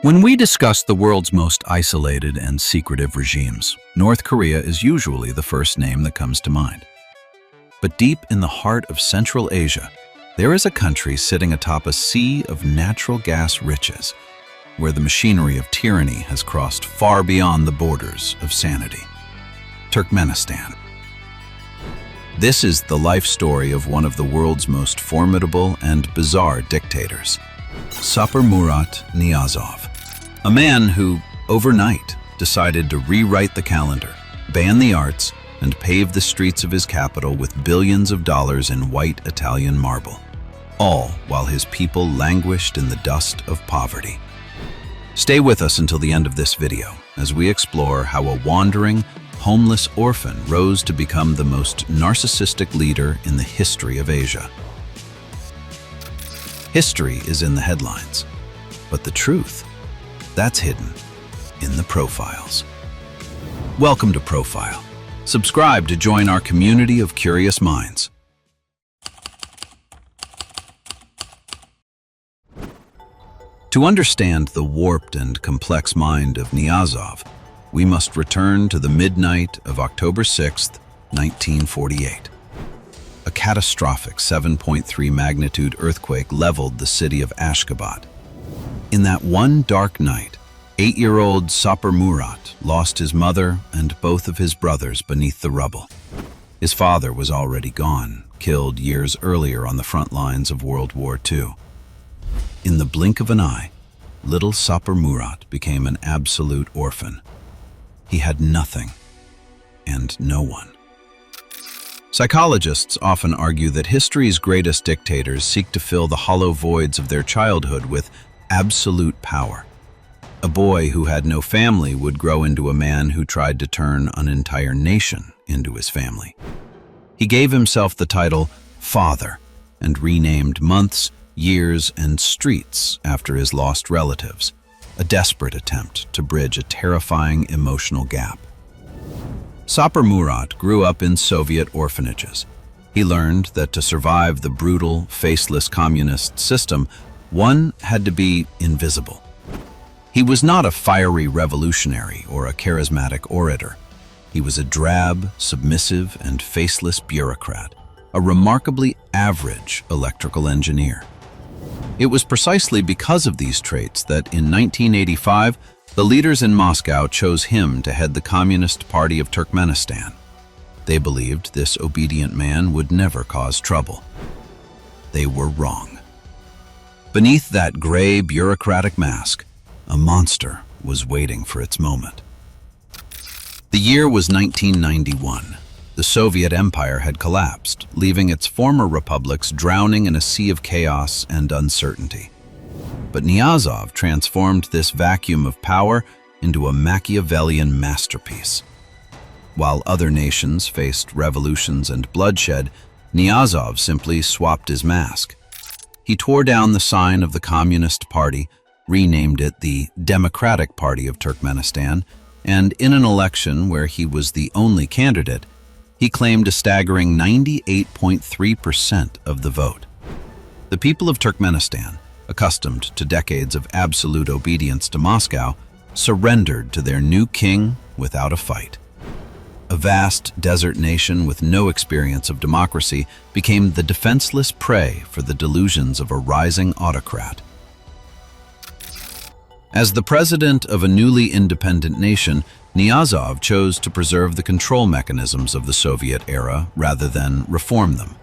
When we discuss the world's most isolated and secretive regimes, North Korea is usually the first name that comes to mind. But deep in the heart of Central Asia, there is a country sitting atop a sea of natural gas riches, where the machinery of tyranny has crossed far beyond the borders of sanity. Turkmenistan. This is the life story of one of the world's most formidable and bizarre dictators, Saparmurat Niyazov, a man who, overnight, decided to rewrite the calendar, ban the arts, and pave the streets of his capital with billions of dollars in white Italian marble, all while his people languished in the dust of poverty. Stay with us until the end of this video as we explore how a wandering, homeless orphan rose to become the most narcissistic leader in the history of Asia. History is in the headlines, but the truth, that's hidden in the profiles. Welcome to Profile. Subscribe to join our community of curious minds. To understand the warped and complex mind of Niyazov, we must return to the midnight of October 6, 1948. A catastrophic 7.3 magnitude earthquake leveled the city of Ashgabat. In that one dark night, 8-year-old Saparmurat lost his mother and both of his brothers beneath the rubble. His father was already gone, killed years earlier on the front lines of World War II. In the blink of an eye, little Saparmurat became an absolute orphan. He had nothing and no one. Psychologists often argue that history's greatest dictators seek to fill the hollow voids of their childhood with absolute power. A boy who had no family would grow into a man who tried to turn an entire nation into his family. He gave himself the title Father and renamed months, years, and streets after his lost relatives, a desperate attempt to bridge a terrifying emotional gap. Saparmurat grew up in Soviet orphanages. He learned that to survive the brutal, faceless communist system, one had to be invisible. He was not a fiery revolutionary or a charismatic orator. He was a drab, submissive, and faceless bureaucrat, a remarkably average electrical engineer. It was precisely because of these traits that in 1985, the leaders in Moscow chose him to head the Communist Party of Turkmenistan. They believed this obedient man would never cause trouble. They were wrong. Beneath that gray bureaucratic mask, a monster was waiting for its moment. The year was 1991. The Soviet Empire had collapsed, leaving its former republics drowning in a sea of chaos and uncertainty. But Niyazov transformed this vacuum of power into a Machiavellian masterpiece. While other nations faced revolutions and bloodshed, Niyazov simply swapped his mask. He tore down the sign of the Communist Party, renamed it the Democratic Party of Turkmenistan, and in an election where he was the only candidate, he claimed a staggering 98.3% of the vote. The people of Turkmenistan, accustomed to decades of absolute obedience to Moscow, surrendered to their new king without a fight. A vast desert nation with no experience of democracy became the defenseless prey for the delusions of a rising autocrat. As the president of a newly independent nation, Niyazov chose to preserve the control mechanisms of the Soviet era rather than reform them.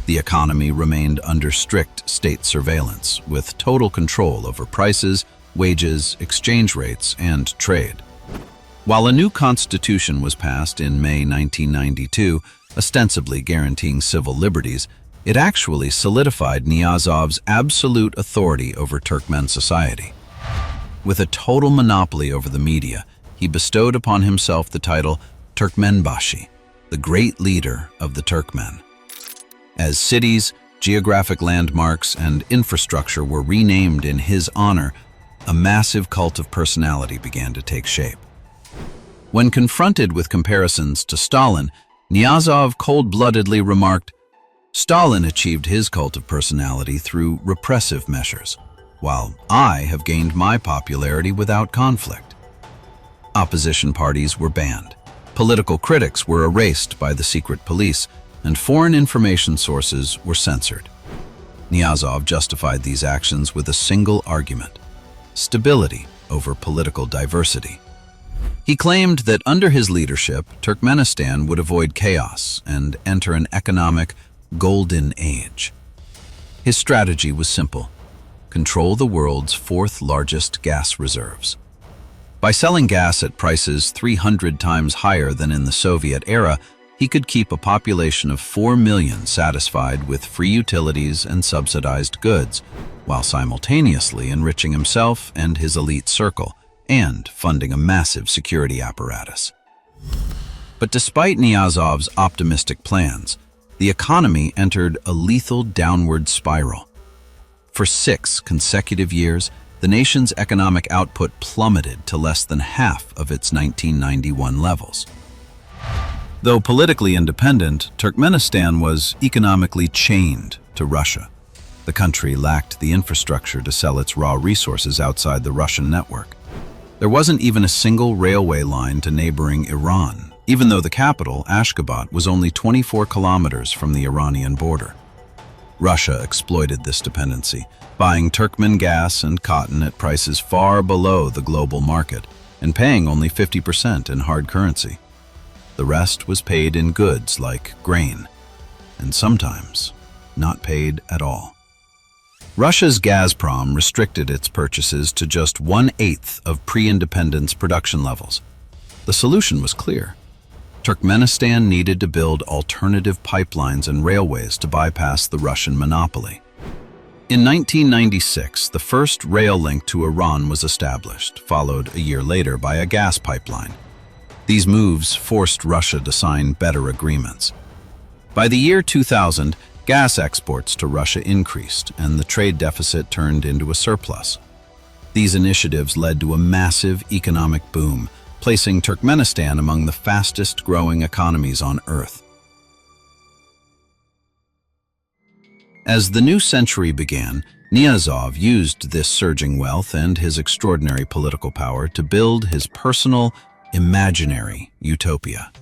The economy remained under strict state surveillance, with total control over prices, wages, exchange rates, and trade. While a new constitution was passed in May 1992, ostensibly guaranteeing civil liberties, it actually solidified Niyazov's absolute authority over Turkmen society. With a total monopoly over the media, he bestowed upon himself the title Turkmenbashi, the great leader of the Turkmen. As cities, geographic landmarks, and infrastructure were renamed in his honor, a massive cult of personality began to take shape. When confronted with comparisons to Stalin, Niyazov cold-bloodedly remarked, "Stalin achieved his cult of personality through repressive measures. while I have gained my popularity without conflict. Opposition parties were banned. Political critics were erased by the secret police, and foreign information sources were censored. Niyazov justified these actions with a single argument: stability over political diversity. He claimed that under his leadership, Turkmenistan would avoid chaos and enter an economic golden age. His strategy was simple: control the world's fourth largest gas reserves. By selling gas at prices 300 times higher than in the Soviet era, he could keep a population of 4 million satisfied with free utilities and subsidized goods, while simultaneously enriching himself and his elite circle, and funding a massive security apparatus. But despite Niyazov's optimistic plans, the economy entered a lethal downward spiral. For 6 consecutive years, the nation's economic output plummeted to less than half of its 1991 levels. Though politically independent, Turkmenistan was economically chained to Russia. The country lacked the infrastructure to sell its raw resources outside the Russian network. There wasn't even a single railway line to neighboring Iran, even though the capital, Ashgabat, was only 24 kilometers from the Iranian border. Russia exploited this dependency, buying Turkmen gas and cotton at prices far below the global market and paying only 50% in hard currency. The rest was paid in goods like grain, and sometimes not paid at all. Russia's Gazprom restricted its purchases to just 1/8 of pre-independence production levels. The solution was clear. Turkmenistan needed to build alternative pipelines and railways to bypass the Russian monopoly. In 1996, the first rail link to Iran was established, followed a year later by a gas pipeline. These moves forced Russia to sign better agreements. By the year 2000, gas exports to Russia increased, and the trade deficit turned into a surplus. These initiatives led to a massive economic boom, placing Turkmenistan among the fastest-growing economies on Earth. As the new century began, Niyazov used this surging wealth and his extraordinary political power to build his personal, imaginary utopia.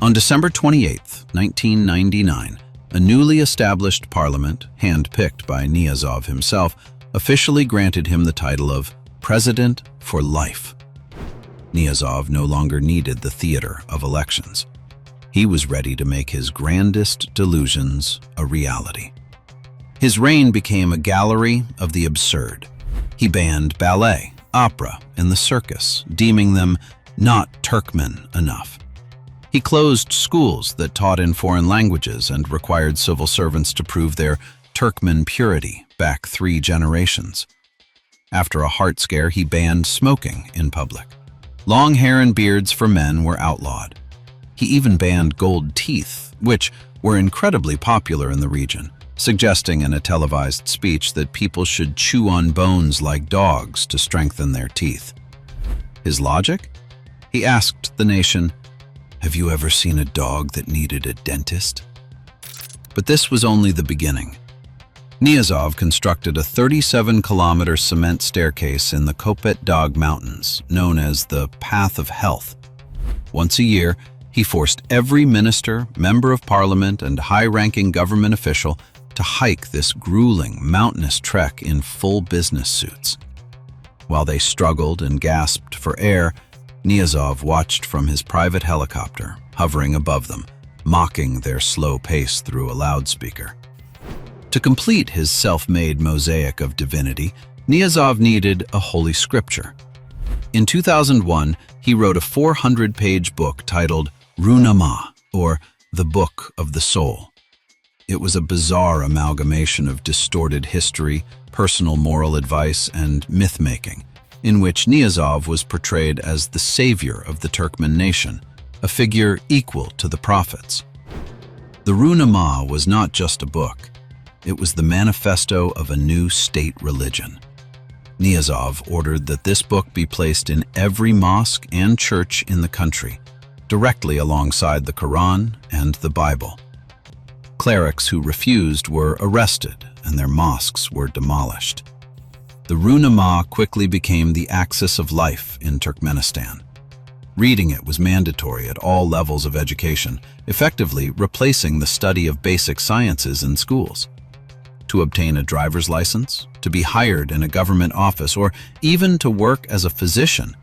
On December 28, 1999, a newly established parliament, hand-picked by Niyazov himself, officially granted him the title of President for Life. Niyazov no longer needed the theater of elections. He was ready to make his grandest delusions a reality. His reign became a gallery of the absurd. He banned ballet, opera, and the circus, deeming them not Turkmen enough. He closed schools that taught in foreign languages and required civil servants to prove their Turkmen purity back 3 generations. After a heart scare, he banned smoking in public. Long hair and beards for men were outlawed. He even banned gold teeth, which were incredibly popular in the region, suggesting in a televised speech that people should chew on bones like dogs to strengthen their teeth. His logic? He asked the nation, "Have you ever seen a dog that needed a dentist?" But this was only the beginning. Niyazov constructed a 37-kilometer cement staircase in the Kopet Dagh Mountains, known as the Path of Health. Once a year, he forced every minister, member of parliament, and high-ranking government official to hike this grueling, mountainous trek in full business suits. While they struggled and gasped for air, Niyazov watched from his private helicopter, hovering above them, mocking their slow pace through a loudspeaker. To complete his self-made mosaic of divinity, Niyazov needed a holy scripture. In 2001, he wrote a 400-page book titled Ruhnama, or The Book of the Soul. It was a bizarre amalgamation of distorted history, personal moral advice, and myth-making, in which Niyazov was portrayed as the savior of the Turkmen nation, a figure equal to the prophets. The Ruhnama was not just a book. It was the manifesto of a new state religion. Niyazov ordered that this book be placed in every mosque and church in the country, directly alongside the Quran and the Bible. Clerics who refused were arrested and their mosques were demolished. The Ruhnama quickly became the axis of life in Turkmenistan. Reading it was mandatory at all levels of education, effectively replacing the study of basic sciences in schools. To obtain a driver's license, to be hired in a government office, or even to work as a physician,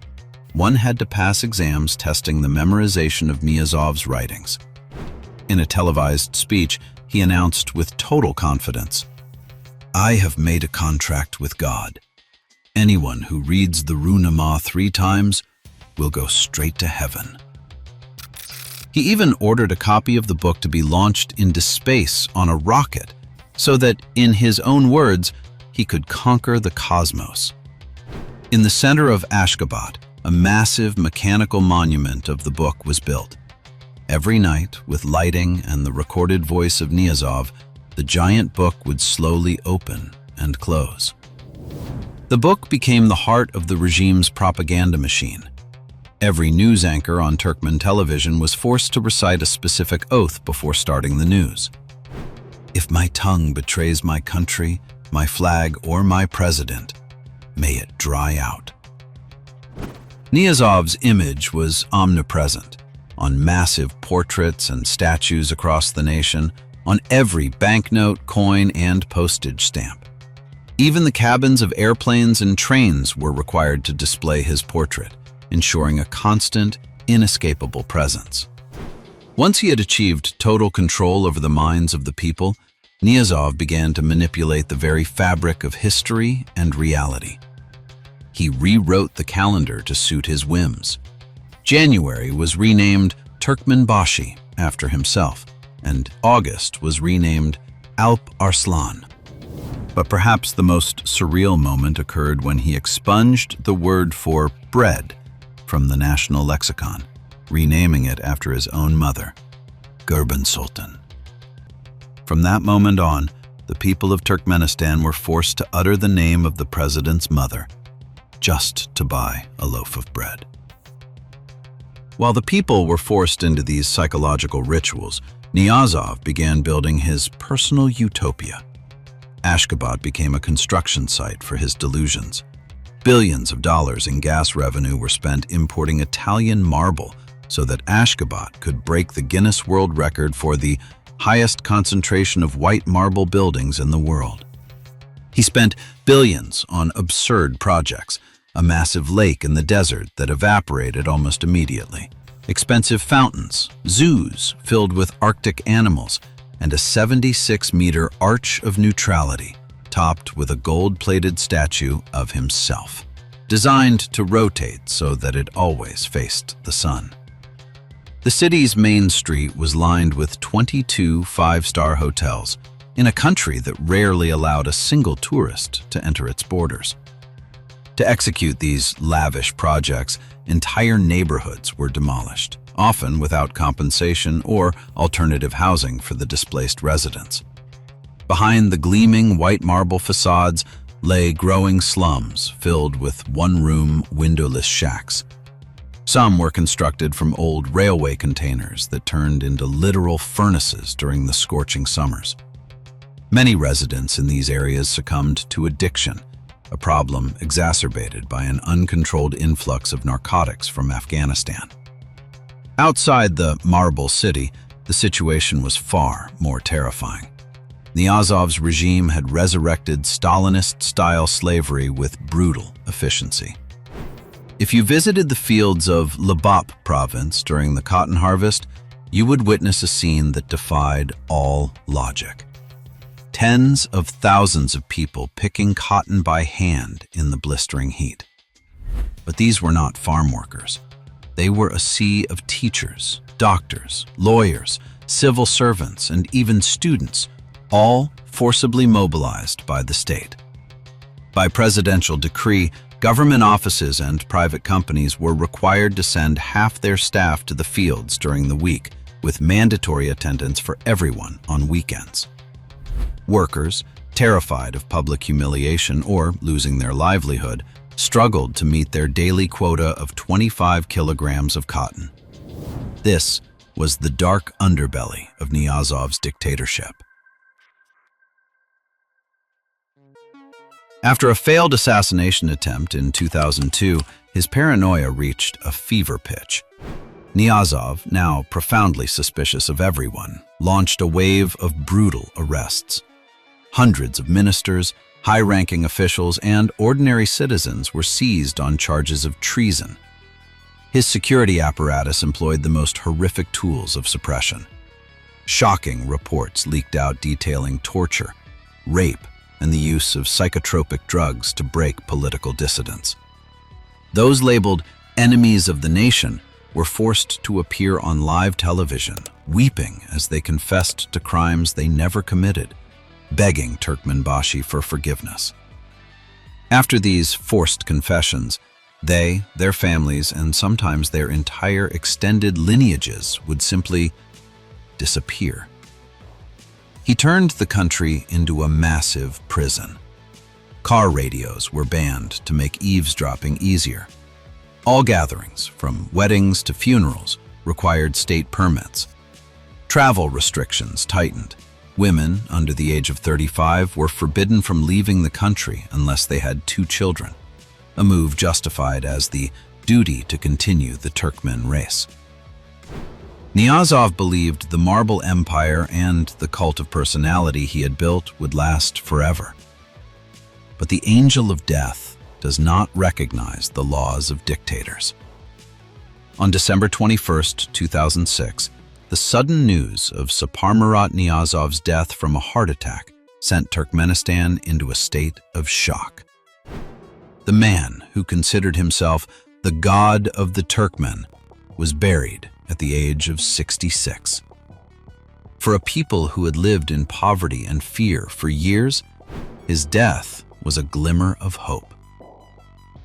one had to pass exams testing the memorization of Niyazov's writings. In a televised speech, he announced with total confidence, "I have made a contract with God. Anyone who reads the Ruhnama 3 times will go straight to heaven." He even ordered a copy of the book to be launched into space on a rocket, so that, in his own words, he could conquer the cosmos. In the center of Ashgabat, a massive mechanical monument of the book was built. Every night, with lighting and the recorded voice of Niyazov, the giant book would slowly open and close. The book became the heart of the regime's propaganda machine. Every news anchor on Turkmen television was forced to recite a specific oath before starting the news. "If my tongue betrays my country, my flag, or my president, may it dry out." Niyazov's image was omnipresent, on massive portraits and statues across the nation, on every banknote, coin, and postage stamp. Even the cabins of airplanes and trains were required to display his portrait, ensuring a constant, inescapable presence. Once he had achieved total control over the minds of the people, Niyazov began to manipulate the very fabric of history and reality. He rewrote the calendar to suit his whims. January was renamed Turkmenbashi after himself, and August was renamed Alp Arslan. But perhaps the most surreal moment occurred when he expunged the word for bread from the national lexicon, renaming it after his own mother, Gurban Sultan. From that moment on, the people of Turkmenistan were forced to utter the name of the president's mother, just to buy a loaf of bread. While the people were forced into these psychological rituals, Niyazov began building his personal utopia. Ashgabat became a construction site for his delusions. Billions of dollars in gas revenue were spent importing Italian marble so that Ashgabat could break the Guinness World Record for the highest concentration of white marble buildings in the world. He spent billions on absurd projects, a massive lake in the desert that evaporated almost immediately, expensive fountains, zoos filled with Arctic animals, and a 76-meter arch of neutrality, topped with a gold-plated statue of himself, designed to rotate so that it always faced the sun. The city's main street was lined with 22 five-star hotels in a country that rarely allowed a single tourist to enter its borders. To execute these lavish projects, entire neighborhoods were demolished, often without compensation or alternative housing for the displaced residents. Behind the gleaming white marble facades lay growing slums filled with one-room, windowless shacks. Some were constructed from old railway containers that turned into literal furnaces during the scorching summers. Many residents in these areas succumbed to addiction, a problem exacerbated by an uncontrolled influx of narcotics from Afghanistan. Outside the Marble City, the situation was far more terrifying. Niyazov's regime had resurrected Stalinist-style slavery with brutal efficiency. If you visited the fields of Lebap province during the cotton harvest, you would witness a scene that defied all logic. Tens of thousands of people picking cotton by hand in the blistering heat. But these were not farm workers. They were a sea of teachers, doctors, lawyers, civil servants, and even students, all forcibly mobilized by the state. By presidential decree, government offices and private companies were required to send half their staff to the fields during the week, with mandatory attendance for everyone on weekends. Workers, terrified of public humiliation or losing their livelihood, struggled to meet their daily quota of 25 kilograms of cotton. This was the dark underbelly of Niyazov's dictatorship. After a failed assassination attempt in 2002, his paranoia reached a fever pitch. Niyazov, now profoundly suspicious of everyone, launched a wave of brutal arrests. Hundreds of ministers, high-ranking officials, and ordinary citizens were seized on charges of treason. His security apparatus employed the most horrific tools of suppression. Shocking reports leaked out detailing torture, rape, and the use of psychotropic drugs to break political dissidents. Those labeled enemies of the nation were forced to appear on live television, weeping as they confessed to crimes they never committed, begging Turkmenbashi for forgiveness. After these forced confessions, they, their families, and sometimes their entire extended lineages would simply disappear. He turned the country into a massive prison. Car radios were banned to make eavesdropping easier. All gatherings, from weddings to funerals, required state permits. Travel restrictions tightened. Women under the age of 35 were forbidden from leaving the country unless they had 2 children, a move justified as the duty to continue the Turkmen race. Niyazov believed the Marble Empire and the cult of personality he had built would last forever. But the Angel of Death does not recognize the laws of dictators. On December 21, 2006, the sudden news of Saparmurat Niyazov's death from a heart attack sent Turkmenistan into a state of shock. The man who considered himself the god of the Turkmen was buried at the age of 66. For a people who had lived in poverty and fear for years, his death was a glimmer of hope.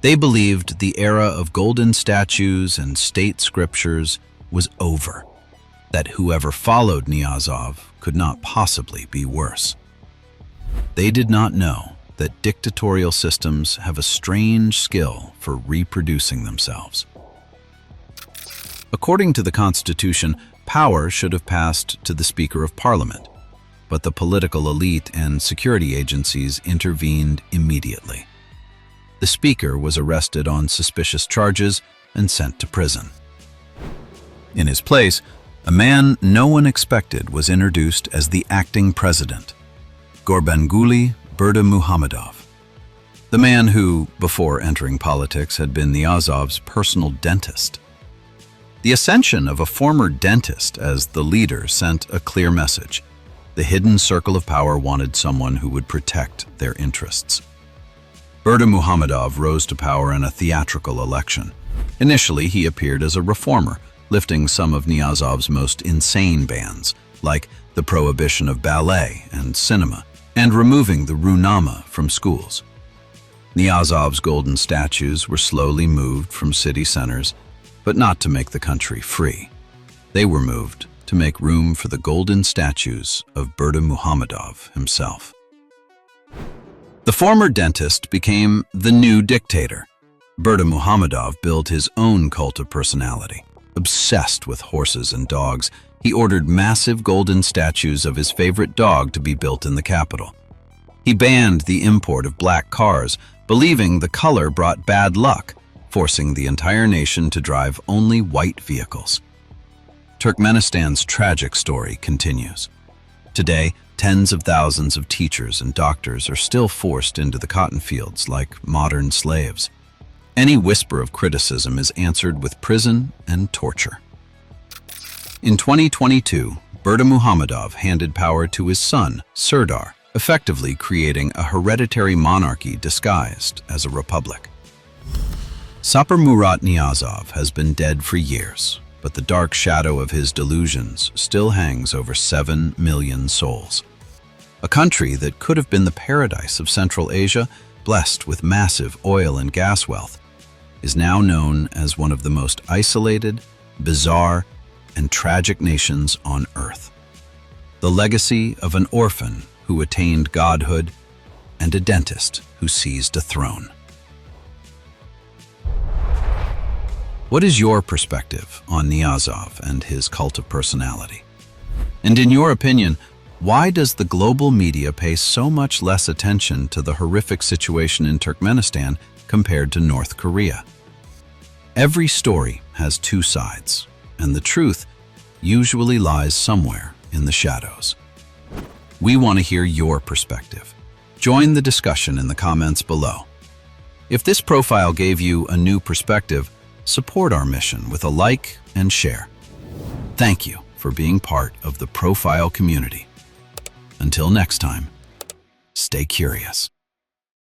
They believed the era of golden statues and state scriptures was over, that whoever followed Niyazov could not possibly be worse. They did not know that dictatorial systems have a strange skill for reproducing themselves. According to the Constitution, power should have passed to the Speaker of Parliament, but the political elite and security agencies intervened immediately. The Speaker was arrested on suspicious charges and sent to prison. In his place, a man no one expected was introduced as the acting president, Gurbanguly Berdimuhamedov, the man who, before entering politics, had been Niyazov's personal dentist. The ascension of a former dentist as the leader sent a clear message. The hidden circle of power wanted someone who would protect their interests. Berdimuhamedov rose to power in a theatrical election. Initially, he appeared as a reformer, lifting some of Niyazov's most insane bans, like the prohibition of ballet and cinema, and removing the Ruhnama from schools. Niyazov's golden statues were slowly moved from city centers, but not to make the country free. They were moved to make room for the golden statues of Berdimuhamedov himself. The former dentist became the new dictator. Berdimuhamedov built his own cult of personality. Obsessed with horses and dogs, he ordered massive golden statues of his favorite dog to be built in the capital. He banned the import of black cars, believing the color brought bad luck, forcing the entire nation to drive only white vehicles. Turkmenistan's tragic story continues. Today, tens of thousands of teachers and doctors are still forced into the cotton fields like modern slaves. Any whisper of criticism is answered with prison and torture. In 2022, Berdimuhamedov handed power to his son, Serdar, effectively creating a hereditary monarchy disguised as a republic. Saparmurat Niyazov has been dead for years, but the dark shadow of his delusions still hangs over 7 million souls. A country that could have been the paradise of Central Asia, blessed with massive oil and gas wealth, is now known as one of the most isolated, bizarre, and tragic nations on Earth. The legacy of an orphan who attained godhood and a dentist who seized a throne. What is your perspective on Niyazov and his cult of personality? And in your opinion, Why does the global media pay so much less attention to the horrific situation in Turkmenistan compared to North Korea? Every story has two sides, and the truth usually lies somewhere in the shadows. We want to hear your perspective. Join the discussion in the comments below. If this profile gave you a new perspective, support our mission with a like and share. Thank you for being part of the Profile community. Until next time, stay curious.